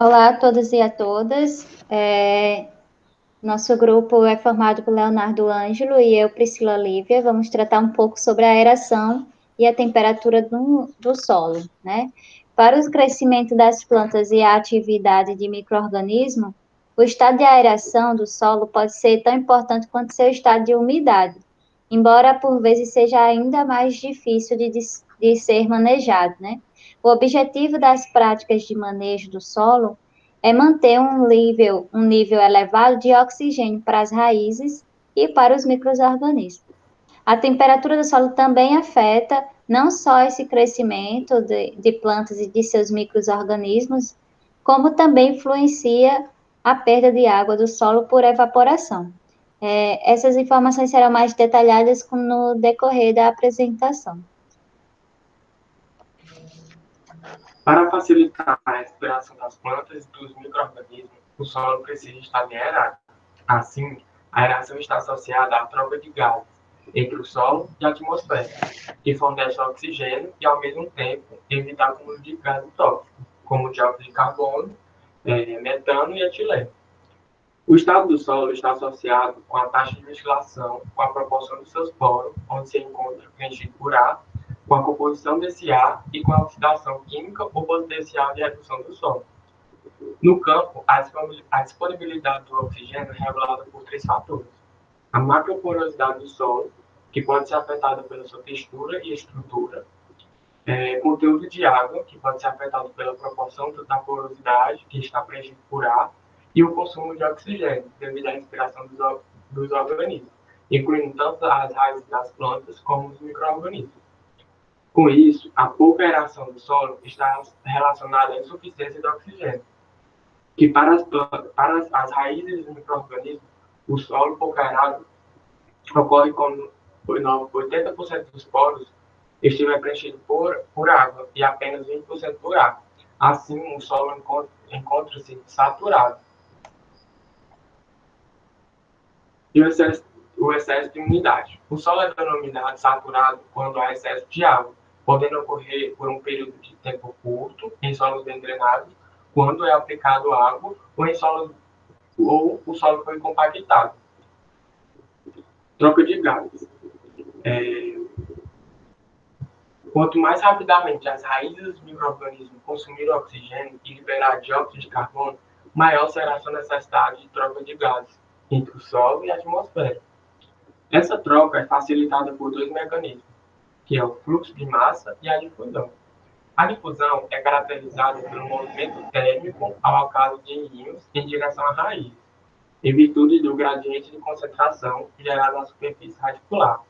Olá a todos e a todas. Nosso grupo é formado por Leonardo Ângelo e eu, Priscila Lívia. Vamos tratar um pouco sobre a aeração e a temperatura do solo, né? Para o crescimento das plantas e a atividade de micro-organismos, o estado de aeração do solo pode ser tão importante quanto seu estado de umidade, embora por vezes seja ainda mais difícil de ser manejado, né? O objetivo das práticas de manejo do solo é manter um nível elevado de oxigênio para as raízes e para os micro-organismos. A temperatura do solo também afeta não só esse crescimento de plantas e de seus micro-organismos, como também influencia a perda de água do solo por evaporação. Essas informações serão mais detalhadas no decorrer da apresentação. Para facilitar a respiração das plantas e dos micro-organismos, o solo precisa estar bem aerado. Assim, a aeração está associada à troca de gases entre o solo e a atmosfera, que fornece oxigênio e, ao mesmo tempo, evita acúmulo de gases tóxicos, como dióxido de carbono, metano e etileno. O estado do solo está associado com a taxa de ventilação, com a proporção dos seus poros, onde se encontra preenchido por ar, com a composição desse ar e com a oxidação química ou potencial de redução do solo. No campo, a disponibilidade do oxigênio é regulada por três fatores: a macroporosidade do solo, que pode ser afetada pela sua textura e estrutura, conteúdo de água, que pode ser afetado pela proporção da porosidade, que está preenchido por ar, e o consumo de oxigênio, devido à respiração dos organismos, incluindo tanto as raízes das plantas como os micro-organismos. Com isso, a pouca aeração do solo está relacionada à insuficiência de oxigênio, que para as raízes dos micro-organismos, o solo pouco aerado ocorre quando 80% dos poros estiver preenchido por água e apenas 20% por ar. Assim, o solo encontra-se saturado. E o excesso de umidade. O solo é denominado saturado quando há excesso de água, podendo ocorrer por um período de tempo curto, em solos bem drenados, quando é aplicado água, ou o solo foi compactado. Troca de gases. Quanto mais rapidamente as raízes dos micro-organismos consumirem oxigênio e liberar dióxido de carbono, maior será a sua necessidade de troca de gases entre o solo e a atmosfera. Essa troca é facilitada por dois mecanismos, que é o fluxo de massa e a difusão. A difusão é caracterizada pelo movimento térmico ao acaso de íons em direção à raiz, em virtude do gradiente de concentração gerado na superfície radicular.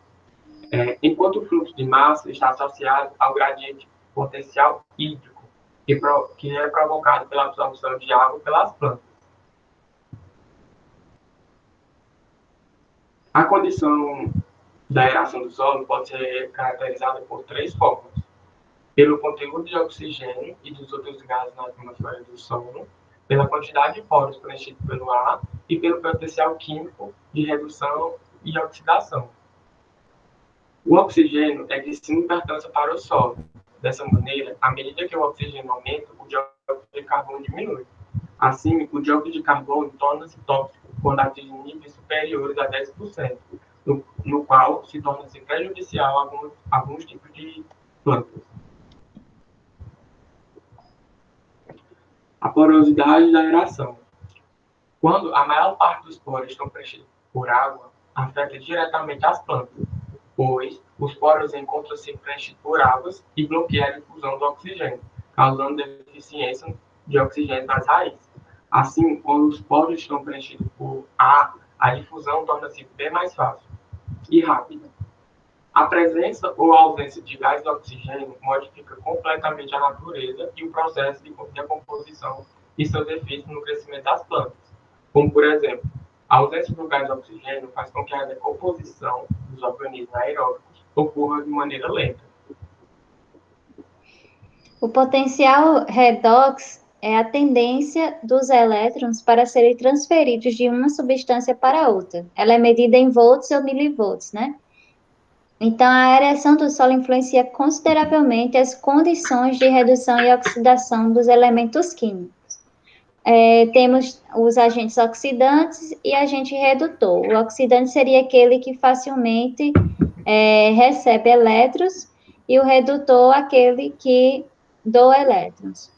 Enquanto o fluxo de massa está associado ao gradiente potencial hídrico, que é provocado pela absorção de água pelas plantas. A condição da aeração do solo pode ser caracterizada por três formas: pelo conteúdo de oxigênio e dos outros gases na atmosfera do solo, pela quantidade de poros preenchidos pelo ar e pelo potencial químico de redução e oxidação. O oxigênio é de suma importância para o solo. Dessa maneira, à medida que o oxigênio aumenta, o dióxido de carbono diminui. Assim, o dióxido de carbono torna-se tóxico quando atinge níveis superiores a 10%, no qual se torna-se prejudicial a alguns tipos de plantas. A porosidade da aeração. Quando a maior parte dos poros estão preenchidos por água, afeta diretamente as plantas, pois os poros encontram-se preenchidos por águas e bloqueiam a difusão do oxigênio, causando deficiência de oxigênio nas raízes. Assim, quando os poros estão preenchidos por ar, a difusão torna-se bem mais fácil e rápida. A presença ou a ausência de gás de oxigênio modifica completamente a natureza e o processo de decomposição e seus efeitos no crescimento das plantas. Como, por exemplo, a ausência do gás de oxigênio faz com que a decomposição dos organismos aeróbicos ocorra de maneira lenta. O potencial redox é a tendência dos elétrons para serem transferidos de uma substância para outra. Ela é medida em volts ou milivolts, né? Então, a aeração do solo influencia consideravelmente as condições de redução e oxidação dos elementos químicos. temos os agentes oxidantes e agente redutor. O oxidante seria aquele que facilmente recebe elétrons, e o redutor, aquele que doa elétrons.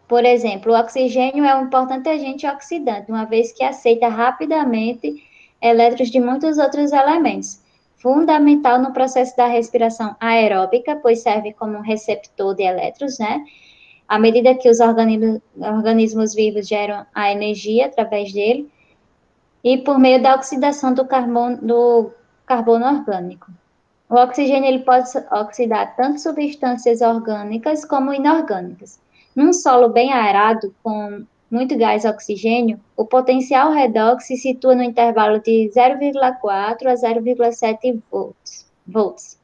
Por exemplo, o oxigênio é um importante agente oxidante, uma vez que aceita rapidamente elétrons de muitos outros elementos. Fundamental no processo da respiração aeróbica, pois serve como um receptor de elétrons, né? À medida que os organismos vivos geram a energia através dele, e por meio da oxidação do carbono orgânico. O oxigênio ele pode oxidar tanto substâncias orgânicas como inorgânicas. Num solo bem aerado, com muito gás oxigênio, o potencial redox se situa no intervalo de 0,4 a 0,7 volts.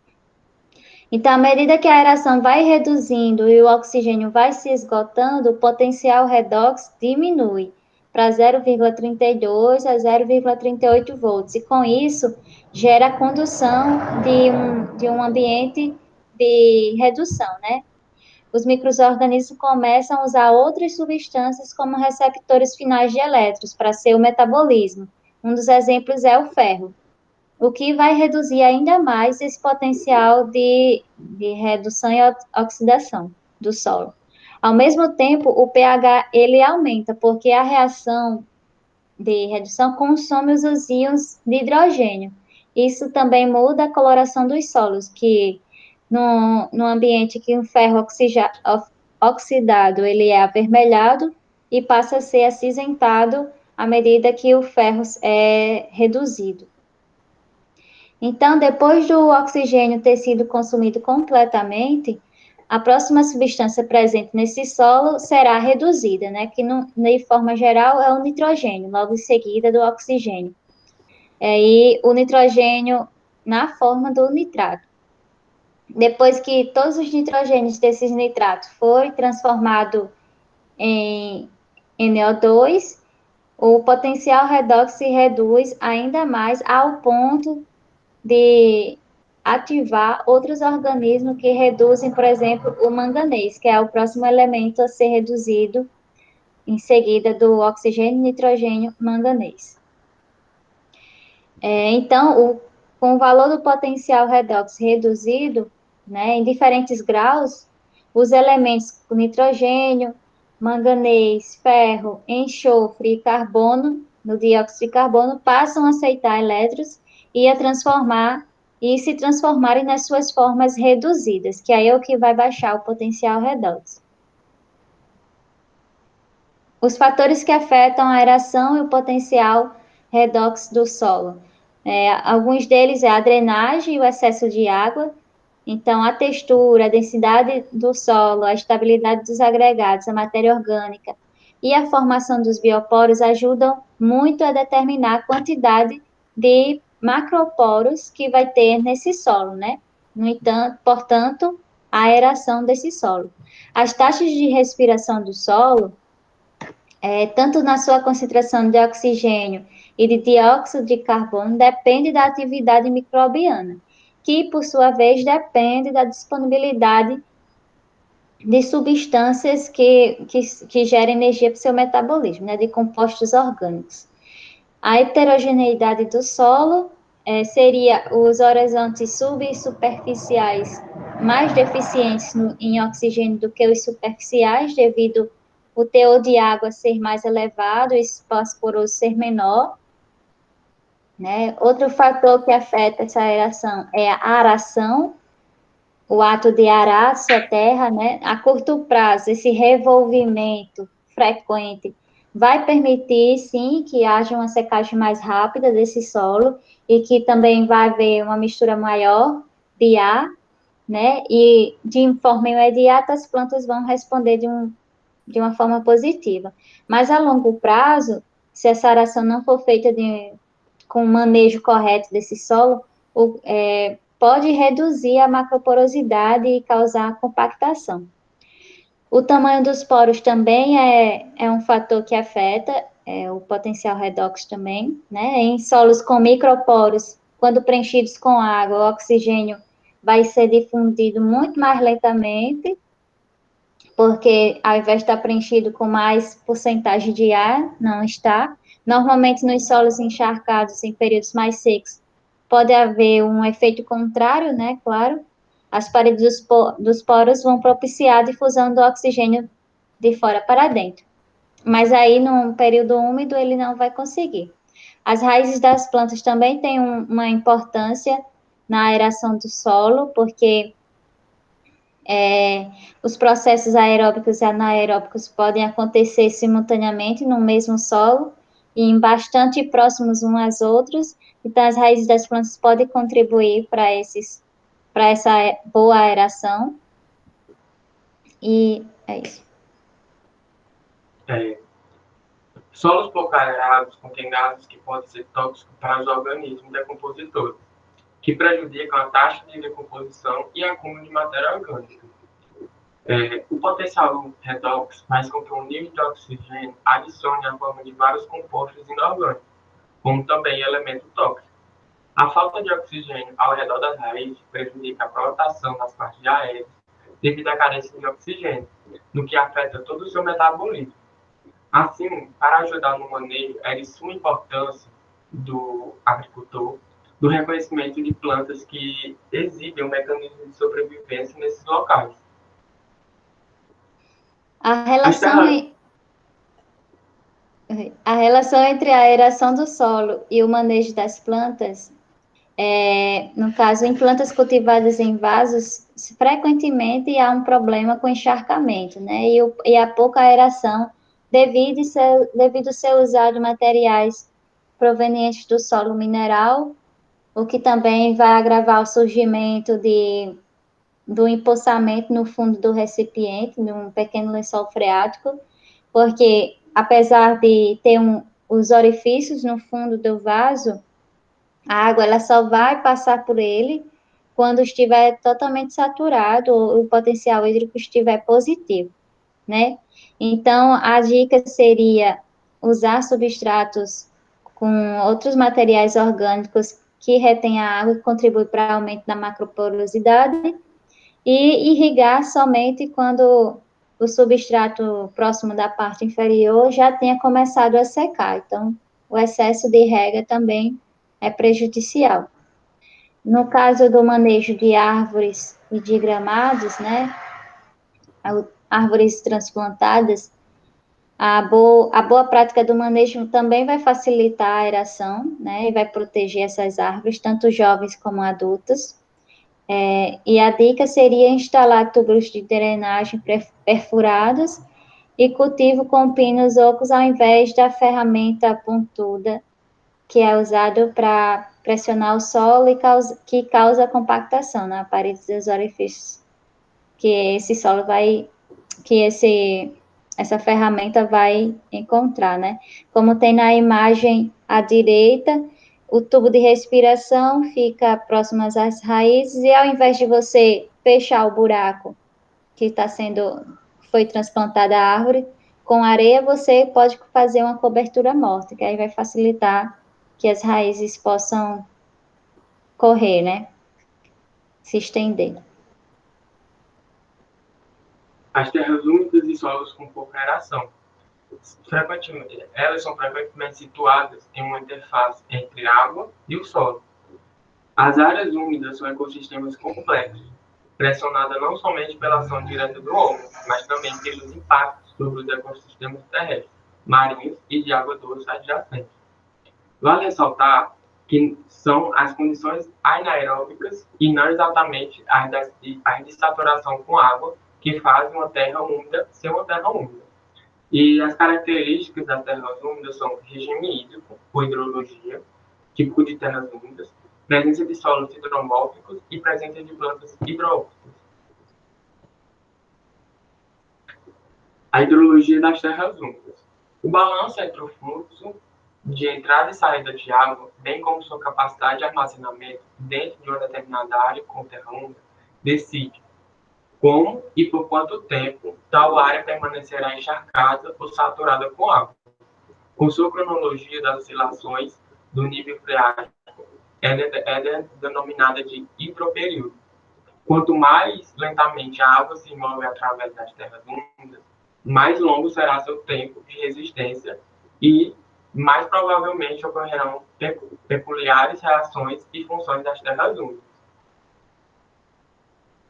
Então, à medida que a aeração vai reduzindo e o oxigênio vai se esgotando, o potencial redox diminui para 0,32 a 0,38 volts. E com isso, gera a condução de um ambiente de redução, né? Os micro-organismos começam a usar outras substâncias como receptores finais de elétrons para seu metabolismo. Um dos exemplos é o ferro, o que vai reduzir ainda mais esse potencial de redução e oxidação do solo. Ao mesmo tempo, o pH ele aumenta, porque a reação de redução consome os íons de hidrogênio. Isso também muda a coloração dos solos, que no ambiente que o ferro oxidado ele é avermelhado e passa a ser acinzentado à medida que o ferro é reduzido. Então, depois do oxigênio ter sido consumido completamente, a próxima substância presente nesse solo será reduzida, né? Que, de forma geral, é o nitrogênio, logo em seguida do oxigênio. E o nitrogênio na forma do nitrato. Depois que todos os nitrogênios desses nitratos foi transformado em NO2, o potencial redox se reduz ainda mais ao ponto de ativar outros organismos que reduzem, por exemplo, o manganês, que é o próximo elemento a ser reduzido em seguida do oxigênio, nitrogênio, manganês. Então, com o valor do potencial redox reduzido, né, em diferentes graus, os elementos nitrogênio, manganês, ferro, enxofre e carbono, no dióxido de carbono, passam a aceitar elétrons e a transformar e se transformarem nas suas formas reduzidas, que aí é o que vai baixar o potencial redox. Os fatores que afetam a aeração e o potencial redox do solo. Alguns deles é a drenagem e o excesso de água. Então, a textura, a densidade do solo, a estabilidade dos agregados, a matéria orgânica e a formação dos bioporos ajudam muito a determinar a quantidade de macroporos que vai ter nesse solo, né? No entanto, portanto, a aeração desse solo. As taxas de respiração do solo, tanto na sua concentração de oxigênio e de dióxido de carbono, depende da atividade microbiana, que, por sua vez, depende da disponibilidade de substâncias que gerem energia para o seu metabolismo, né, de compostos orgânicos. A heterogeneidade do solo seria os horizontes subsuperficiais mais deficientes em oxigênio do que os superficiais, devido o teor de água ser mais elevado e o espaço poroso ser menor. Né? Outro fator que afeta essa aeração é a aração, o ato de arar a sua terra, né? A curto prazo, esse revolvimento frequente vai permitir, sim, que haja uma secagem mais rápida desse solo e que também vai haver uma mistura maior de ar, né? E de forma imediata as plantas vão responder de uma forma positiva. Mas a longo prazo, se essa aração não for feita com o manejo correto desse solo, pode reduzir a macroporosidade e causar compactação. O tamanho dos poros também é um fator que afeta o potencial redox também, né? Em solos com microporos, quando preenchidos com água, o oxigênio vai ser difundido muito mais lentamente, porque ao invés de estar preenchido com mais porcentagem de ar, não está. Normalmente nos solos encharcados em períodos mais secos, pode haver um efeito contrário, né? Claro, as paredes dos poros vão propiciar a difusão do oxigênio de fora para dentro. Mas aí, num período úmido, ele não vai conseguir. As raízes das plantas também têm uma importância na aeração do solo, porque os processos aeróbicos e anaeróbicos podem acontecer simultaneamente no mesmo solo e em bastante próximos uns aos outros. Então, as raízes das plantas podem contribuir para essa boa aeração. E é isso. Solos pouco aerados contêm gases que podem ser tóxicos para os organismos decompositores, que prejudicam a taxa de decomposição e acúmulo de matéria orgânica. O potencial redox faz com que o nível de oxigênio adicione a forma de vários compostos inorgânicos, como também elemento tóxico. A falta de oxigênio ao redor das raízes prejudica a flotação das partes aéreas devido à carência de oxigênio, no que afeta todo o seu metabolismo. Assim, para ajudar no manejo, é de suma importância do agricultor do reconhecimento de plantas que exibem um mecanismo de sobrevivência nesses locais. A relação entre a aeração do solo e o manejo das plantas, no caso, em plantas cultivadas em vasos, frequentemente há um problema com encharcamento, né? E a pouca aeração devido ser usado materiais provenientes do solo mineral, o que também vai agravar o surgimento do empoçamento no fundo do recipiente, num pequeno lençol freático, porque apesar de ter os orifícios no fundo do vaso, a água ela só vai passar por ele quando estiver totalmente saturado, ou o potencial hídrico estiver positivo, né? Então, a dica seria usar substratos com outros materiais orgânicos que retêm a água e contribuem para o aumento da macroporosidade, e irrigar somente quando o substrato próximo da parte inferior já tenha começado a secar. Então, o excesso de rega também é prejudicial. No caso do manejo de árvores e de gramados, né, árvores transplantadas, a boa prática do manejo também vai facilitar a aeração, né, e vai proteger essas árvores, tanto jovens como adultas. E a dica seria instalar tubos de drenagem perfurados e cultivo com pinos ocos ao invés da ferramenta pontuda, que é usado para pressionar o solo e que causa compactação na parede dos orifícios, que essa ferramenta vai encontrar, né? Como tem na imagem à direita, o tubo de respiração fica próximo às raízes e ao invés de você fechar o buraco que foi transplantada a árvore com areia, você pode fazer uma cobertura morta, que aí vai facilitar que as raízes possam correr, né? Se estender. As terras úmidas e solos com pouca aeração. Elas são frequentemente situadas em uma interface entre a água e o solo. As áreas úmidas são ecossistemas complexos, pressionadas não somente pela ação direta do homem, mas também pelos impactos sobre os ecossistemas terrestres, marinhos e de água doce adjacentes. Vale ressaltar que são as condições anaeróbicas e não exatamente as de saturação com água que fazem uma terra úmida ser uma terra úmida. E as características das terras úmidas são regime hídrico, ou hidrologia, tipo de terras úmidas, presença de solos hidromórficos e presença de plantas hidrófitas. A hidrologia das terras úmidas. O balanço entre o fluxo de entrada e saída de água, bem como sua capacidade de armazenamento dentro de uma determinada área com terra úmida, decide como e por quanto tempo tal área permanecerá encharcada ou saturada com água. Com sua cronologia das oscilações do nível freático, é denominada de hidroperíodo. Quanto mais lentamente a água se move através das terras úmidas, mais longo será seu tempo de resistência e mais provavelmente ocorrerão peculiares reações e funções das terras úmidas.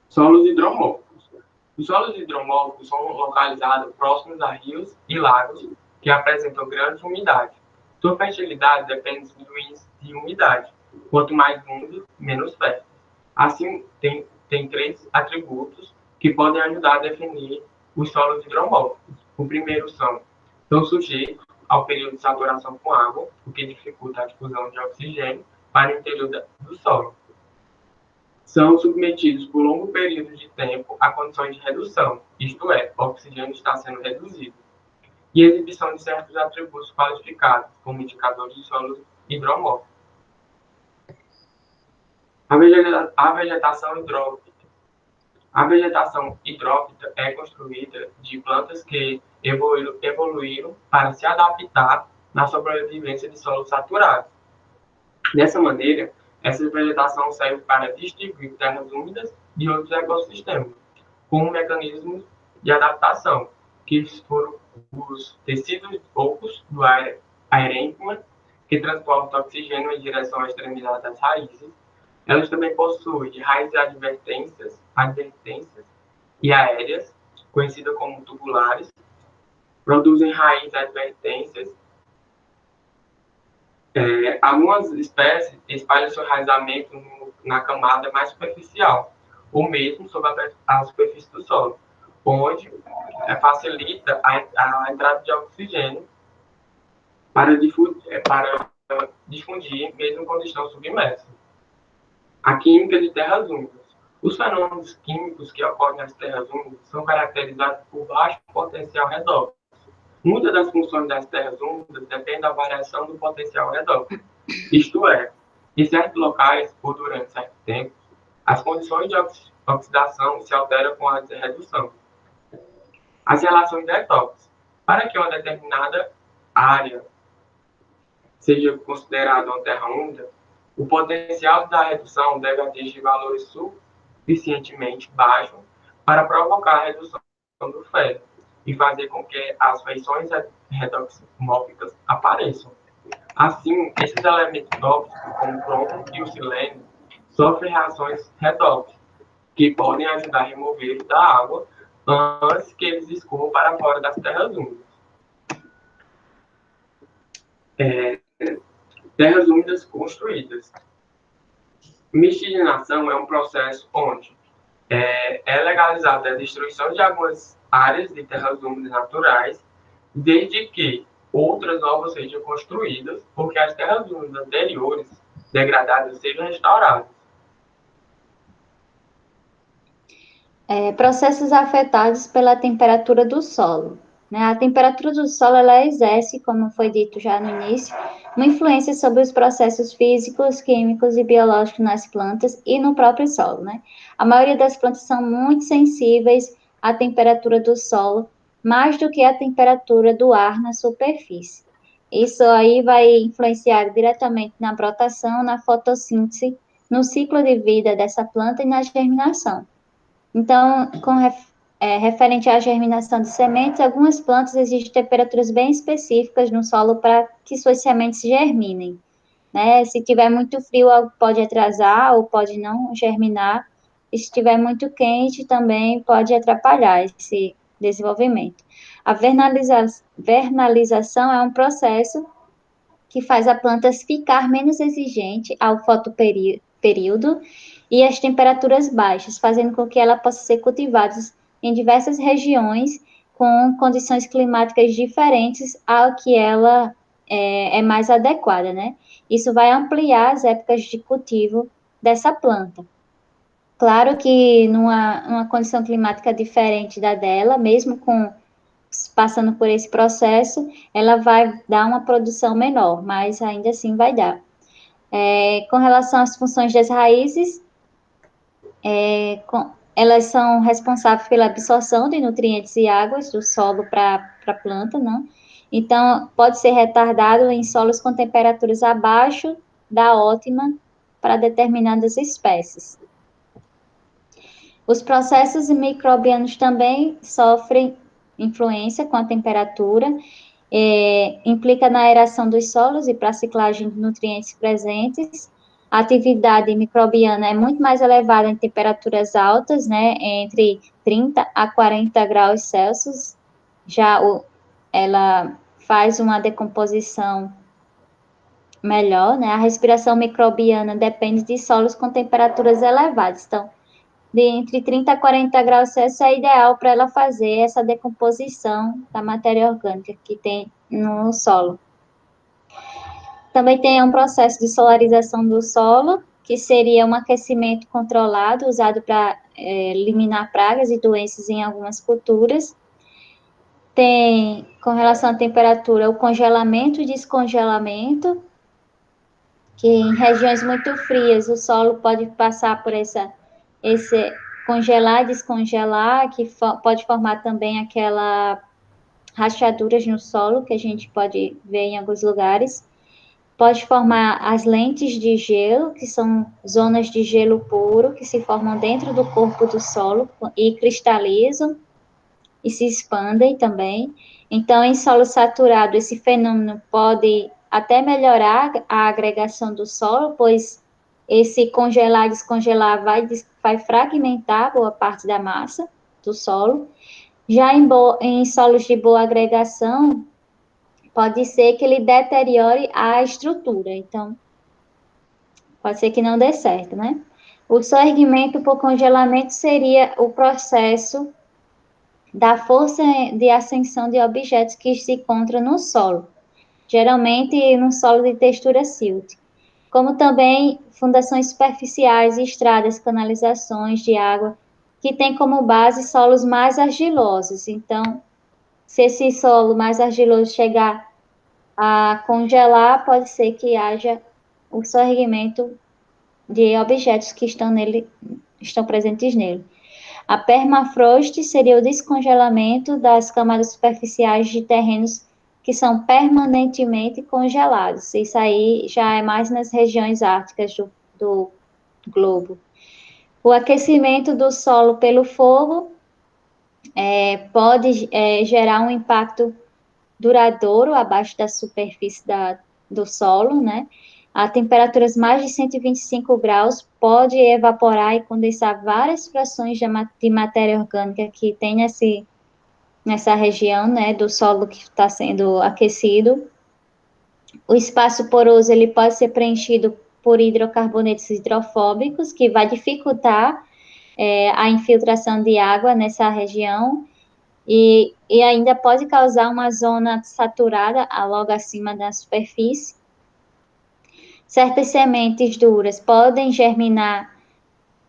Solos hidromórficos. Os solos hidromórficos são localizados próximos a rios e lagos que apresentam grande umidade. Sua fertilidade depende do índice de umidade. Quanto mais úmido, menos fértil. Assim, tem três atributos que podem ajudar a definir os solos hidromórficos. O primeiro são sujeitos ao período de saturação com água, o que dificulta a difusão de oxigênio para o interior do solo. São submetidos por longo período de tempo a condições de redução, isto é, o oxigênio está sendo reduzido, e exibição de certos atributos qualificados, como indicadores de solos hidromórficos. A vegetação hidrófita. A vegetação hidrófita é construída de plantas que evoluíram para se adaptar na sobrevivência de solos saturados. Dessa maneira, essa vegetação serve para distinguir terras úmidas de outros ecossistemas, com mecanismos de adaptação, que foram os tecidos ocos do arênquima, que transportam oxigênio em direção à extremidade das raízes. Elas também possuem raízes advertências e aéreas, conhecidas como tubulares, produzem raízes advertências. Algumas espécies espalham seu raizamento na camada mais superficial, ou mesmo sobre a superfície do solo, onde facilita a entrada de oxigênio para difundir, mesmo quando estão submersas. A química de terras úmidas. Os fenômenos químicos que ocorrem nas terras úmidas são caracterizados por baixo potencial redóxico. Muitas das funções das terras úmidas dependem da variação do potencial redóxico. Isto é, em certos locais, ou durante certo tempo, as condições de oxidação se alteram com a redução. As relações redox. Para que uma determinada área seja considerada uma terra úmida, o potencial da redução deve atingir valores suficientemente baixos para provocar a redução do ferro e fazer com que as feições redoxomórficas apareçam. Assim, esses elementos tóxicos, como o cromo e o silênio, sofrem reações redox, que podem ajudar a remover da água antes que eles escorram para fora das terras úmidas. Terras úmidas construídas. Miscigenação é um processo onde é legalizada a destruição de algumas áreas de terras úmidas naturais, desde que outras novas sejam construídas, porque as terras úmidas anteriores degradadas sejam restauradas. Processos afetados pela temperatura do solo. Né? A temperatura do solo ela exerce, como foi dito já no início, uma influência sobre os processos físicos, químicos e biológicos nas plantas e no próprio solo. Né? A maioria das plantas são muito sensíveis à temperatura do solo, mais do que à temperatura do ar na superfície. Isso aí vai influenciar diretamente na brotação, na fotossíntese, no ciclo de vida dessa planta e na germinação. Então, referente à germinação de sementes, algumas plantas exigem temperaturas bem específicas no solo para que suas sementes germinem. Né? Se tiver muito frio, algo pode atrasar ou pode não germinar. E se estiver muito quente, também pode atrapalhar esse desenvolvimento. A vernalização é um processo que faz a planta ficar menos exigente ao fotoperíodo e às temperaturas baixas, fazendo com que ela possa ser cultivada em diversas regiões com condições climáticas diferentes ao que ela é mais adequada, né? Isso vai ampliar as épocas de cultivo dessa planta. Claro que numa condição climática diferente da dela, mesmo passando por esse processo, ela vai dar uma produção menor, mas ainda assim vai dar. Com relação às funções das raízes, elas são responsáveis pela absorção de nutrientes e águas do solo para a planta, não? Então, pode ser retardado em solos com temperaturas abaixo da ótima para determinadas espécies. Os processos microbianos também sofrem influência com a temperatura, implica na aeração dos solos e para a ciclagem de nutrientes presentes. A atividade microbiana é muito mais elevada em temperaturas altas, né, entre 30 a 40 graus Celsius. Ela faz uma decomposição melhor, né? A respiração microbiana depende de solos com temperaturas elevadas. Então, de entre 30 a 40 graus Celsius é ideal para ela fazer essa decomposição da matéria orgânica que tem no solo. Também tem um processo de solarização do solo, que seria um aquecimento controlado, usado para eliminar pragas e doenças em algumas culturas. Tem, com relação à temperatura, o congelamento e descongelamento, que em regiões muito frias o solo pode passar por esse congelar e descongelar, que pode formar também aquela rachaduras no solo, que a gente pode ver em alguns lugares. Pode formar as lentes de gelo, que são zonas de gelo puro, que se formam dentro do corpo do solo e cristalizam e se expandem também. Então, em solo saturado, esse fenômeno pode até melhorar a agregação do solo, pois esse congelar e descongelar vai fragmentar boa parte da massa do solo. Já em solos de boa agregação, pode ser que ele deteriore a estrutura, então pode ser que não dê certo, né? O soerguimento por congelamento seria o processo da força de ascensão de objetos que se encontram no solo, geralmente no solo de textura silt, como também fundações superficiais, estradas, canalizações de água, que tem como base solos mais argilosos. Então, se esse solo mais argiloso chegar a congelar, pode ser que haja o soerguimento de objetos que estão presentes nele. A permafrost seria o descongelamento das camadas superficiais de terrenos que são permanentemente congelados. Isso aí já é mais nas regiões árticas do globo. O aquecimento do solo pelo fogo pode gerar um impacto duradouro abaixo da superfície do solo, né? A temperaturas mais de 125 graus pode evaporar e condensar várias frações de matéria orgânica que tem nessa região, né, do solo que está sendo aquecido. O espaço poroso ele pode ser preenchido por hidrocarbonetos hidrofóbicos, que vai dificultar a infiltração de água nessa região, e ainda pode causar uma zona saturada logo acima da superfície. Certas sementes duras podem germinar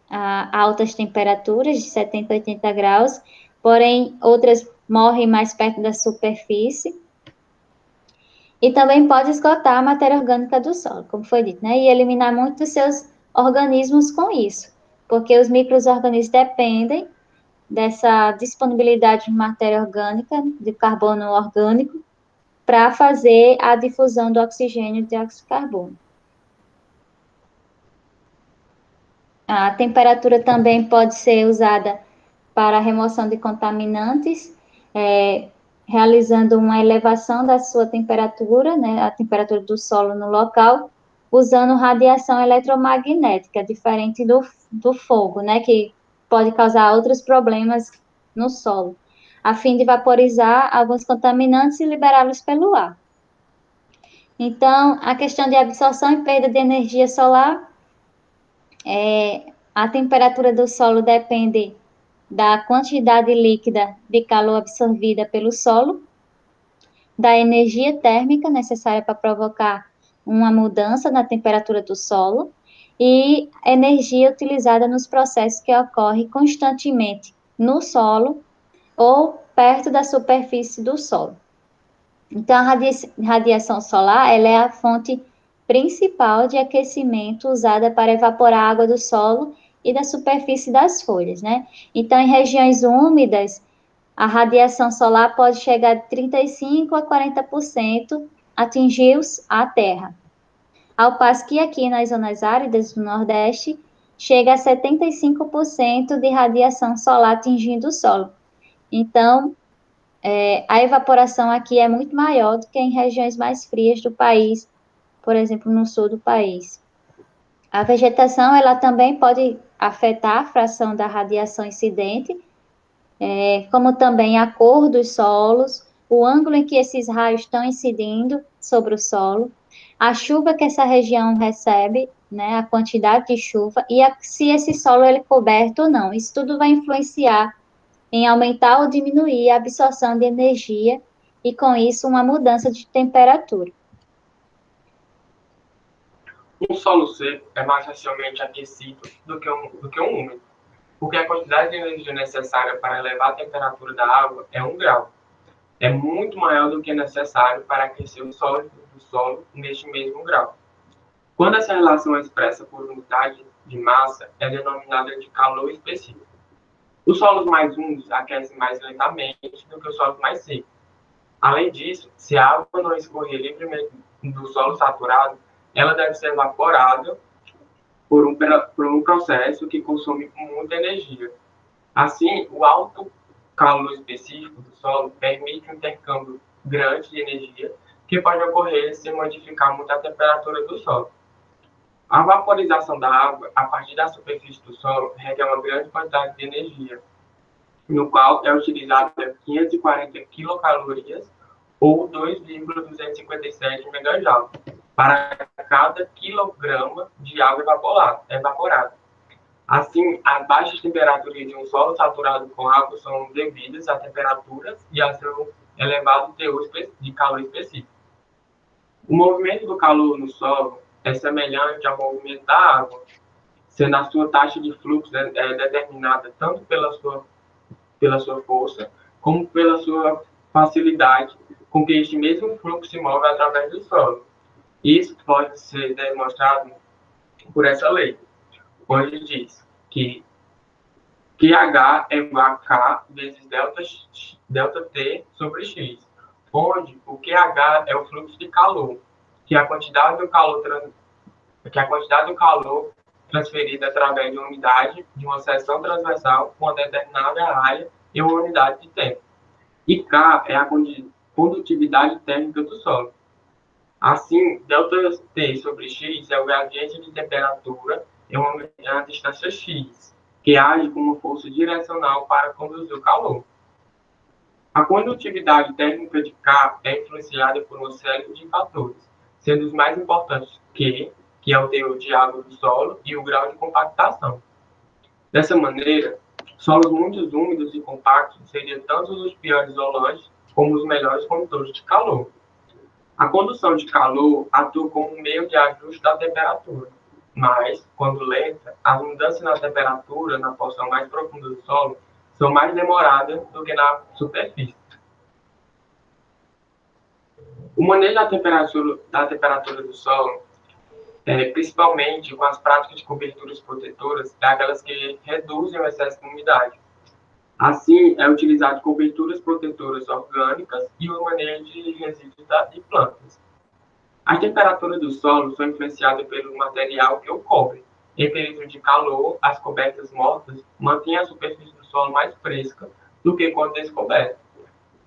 a altas temperaturas, de 70 a 80 graus, porém outras morrem mais perto da superfície. E também pode esgotar a matéria orgânica do solo, como foi dito, né? E eliminar muitos dos seus organismos com isso, porque os micro-organismos dependem dessa disponibilidade de matéria orgânica, de carbono orgânico, para fazer a difusão do oxigênio e dióxido de carbono. A temperatura também pode ser usada para a remoção de contaminantes, realizando uma elevação da sua temperatura, né, a temperatura do solo no local, usando radiação eletromagnética, diferente do fogo, né, que pode causar outros problemas no solo, a fim de vaporizar alguns contaminantes e liberá-los pelo ar. Então, a questão de absorção e perda de energia solar, a temperatura do solo depende da quantidade líquida de calor absorvida pelo solo, da energia térmica necessária para provocar uma mudança na temperatura do solo e energia utilizada nos processos que ocorrem constantemente no solo ou perto da superfície do solo. Então, a radiação solar ela é a fonte principal de aquecimento usada para evaporar a água do solo e da superfície das folhas, né? Então, em regiões úmidas, a radiação solar pode chegar de 35% a 40%, atingir a terra. Ao passo que aqui nas zonas áridas do Nordeste, chega a 75% de radiação solar atingindo o solo. Então, a evaporação aqui é muito maior do que em regiões mais frias do país, por exemplo, no sul do país. A vegetação, ela também pode afetar a fração da radiação incidente, como também a cor dos solos, o ângulo em que esses raios estão incidindo sobre o solo, a chuva que essa região recebe, né, a quantidade de chuva, e se esse solo ele é coberto ou não. Isso tudo vai influenciar em aumentar ou diminuir a absorção de energia e, com isso, uma mudança de temperatura. Um solo seco é mais facilmente aquecido do que um úmido, porque a quantidade de energia necessária para elevar a temperatura da água é 1 grau. É muito maior do que necessário para aquecer o sólido do solo neste mesmo grau. Quando essa relação é expressa por unidade de massa, é denominada de calor específico. Os solos mais úmidos aquecem mais lentamente do que os solos mais secos. Além disso, se a água não escorrer livremente do solo saturado, ela deve ser evaporada por um processo que consome muita energia. Assim, o alto calor específico do solo permite um intercâmbio grande de energia que pode ocorrer se modificar muito a temperatura do solo. A vaporização da água a partir da superfície do solo requer uma grande quantidade de energia, no qual é utilizada 540 quilocalorias ou 2,257 megajoule para cada quilograma de água evaporada. Assim, as baixas temperaturas de um solo saturado com água são devidas a temperaturas e a seu elevado teor de calor específico. O movimento do calor no solo é semelhante ao movimento da água, sendo a sua taxa de fluxo determinada tanto pela sua força, como pela sua facilidade com que este mesmo fluxo se move através do solo. Isso pode ser demonstrado por essa lei, onde diz que QH é igual a K vezes delta T sobre X, onde o QH é o fluxo de calor, que é a quantidade do calor transferida através de uma unidade de uma seção transversal com uma determinada área em uma unidade de tempo. E K é a condutividade térmica do solo. Assim, ΔT sobre X é o gradiente de temperatura em uma distância X, que age como uma força direcional para conduzir o calor. A condutividade térmica de K é influenciada por uma série de fatores, sendo os mais importantes que é o teor de água do solo e o grau de compactação. Dessa maneira, solos muito úmidos e compactos seriam tanto os piores isolantes como os melhores condutores de calor. A condução de calor atua como um meio de ajuste da temperatura, mas, quando lenta, as mudanças na temperatura na porção mais profunda do solo são mais demoradas do que na superfície. O manejo da temperatura do solo, principalmente com as práticas de coberturas protetoras, é aquelas que reduzem o excesso de umidade. Assim, é utilizado coberturas protetoras orgânicas e o manejo de resíduos de plantas. As temperaturas do solo são influenciadas pelo material que o cobre. Em período de calor, as cobertas mortas mantêm a superfície do solo mais fresca do que quando descoberta.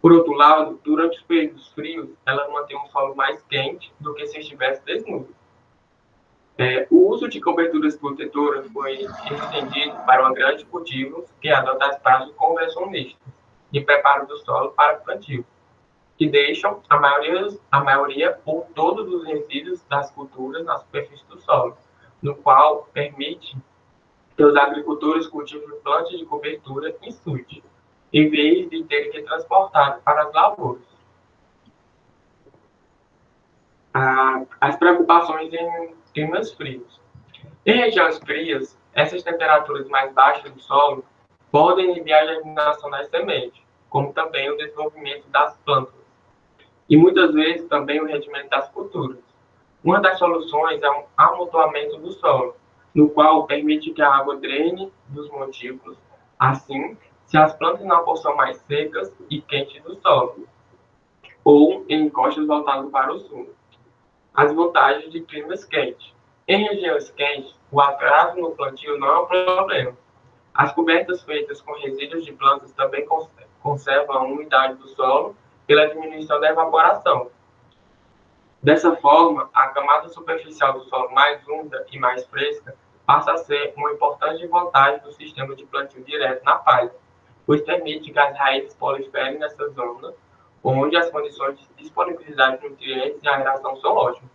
Por outro lado, durante os períodos frios, ela mantém um solo mais quente do que se estivesse desnudo. O uso de coberturas protetoras foi estendido para uma grande cultivo que adota as práticas convencionistas de preparo do solo para plantio, que deixam a maioria ou todos os resíduos das culturas na superfície do solo, no qual permite que os agricultores cultivem plantas de cobertura em sulfite, em vez de terem que transportar para as lavouras. As preocupações em climas frios. Em regiões frias, essas temperaturas mais baixas do solo podem inibir a germinação das sementes, como também o desenvolvimento das plantas, e muitas vezes também o rendimento das culturas. Uma das soluções é um amontoamento do solo, no qual permite que a água drene dos montículos, assim, se as plantas na porção mais secas e quentes do solo, ou em encostas voltadas para o sul. As vantagens de climas quentes. Em regiões quentes, o atraso no plantio não é um problema. As cobertas feitas com resíduos de plantas também conservam a umidade do solo pela diminuição da evaporação. Dessa forma, a camada superficial do solo mais úmida e mais fresca passa a ser uma importante vantagem do sistema de plantio direto na palha, pois permite que as raízes proliferem nessa zona, onde as condições de disponibilidade de nutrientes e aeração são ótimas.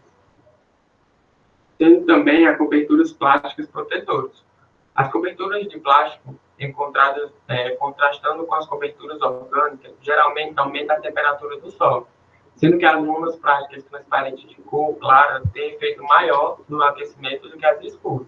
Tendo também as coberturas plásticas protetoras. As coberturas de plástico encontradas contrastando com as coberturas orgânicas geralmente aumentam a temperatura do solo, sendo que as lonas plásticas transparentes de cor clara têm efeito maior no aquecimento do que as escuras.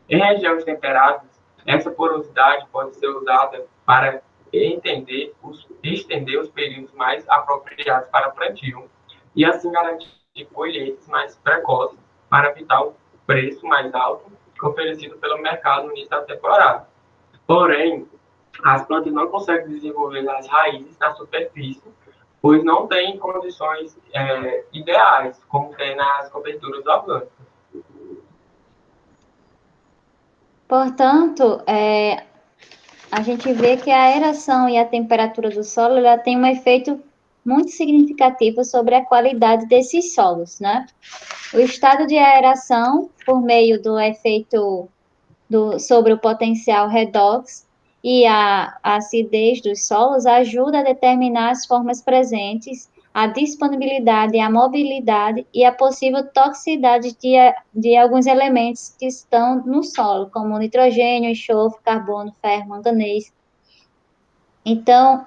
Em regiões temperadas, essa porosidade pode ser usada para estender os períodos mais apropriados para plantio e assim garantir colheitas mais precoces para evitar o preço mais alto oferecido pelo mercado no início da temporada. Porém, as plantas não conseguem desenvolver as raízes na superfície, pois não têm condições ideais, como tem nas coberturas orgânicas. Portanto, a gente vê que a aeração e a temperatura do solo ela tem um efeito muito significativo sobre a qualidade desses solos, né? O estado de aeração, por meio do efeito sobre o potencial redox e a acidez dos solos, ajuda a determinar as formas presentes, a disponibilidade, a mobilidade e a possível toxicidade de alguns elementos que estão no solo, como nitrogênio, enxofre, carbono, ferro, manganês. Então,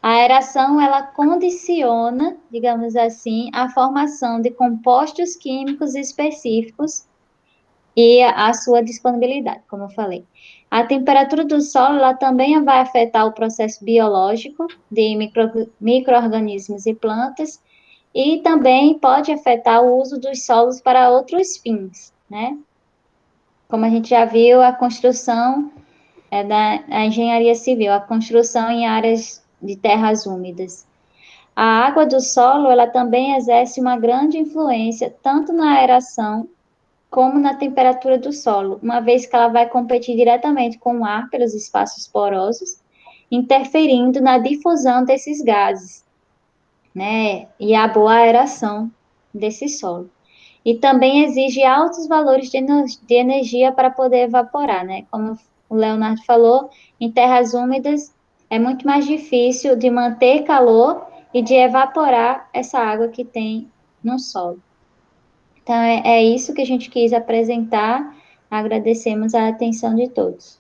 a aeração, ela condiciona, digamos assim, a formação de compostos químicos específicos e a sua disponibilidade, como eu falei. A temperatura do solo, ela também vai afetar o processo biológico de micro-organismos e plantas, e também pode afetar o uso dos solos para outros fins, né? Como a gente já viu, a construção da engenharia civil, a construção em áreas de terras úmidas. A água do solo, ela também exerce uma grande influência tanto na aeração como na temperatura do solo, uma vez que ela vai competir diretamente com o ar pelos espaços porosos, interferindo na difusão desses gases, né, e a boa aeração desse solo. E também exige altos valores de energia para poder evaporar, né? Como o Leonardo falou, em terras úmidas é muito mais difícil de manter calor e de evaporar essa água que tem no solo. Então, é isso que a gente quis apresentar. Agradecemos a atenção de todos.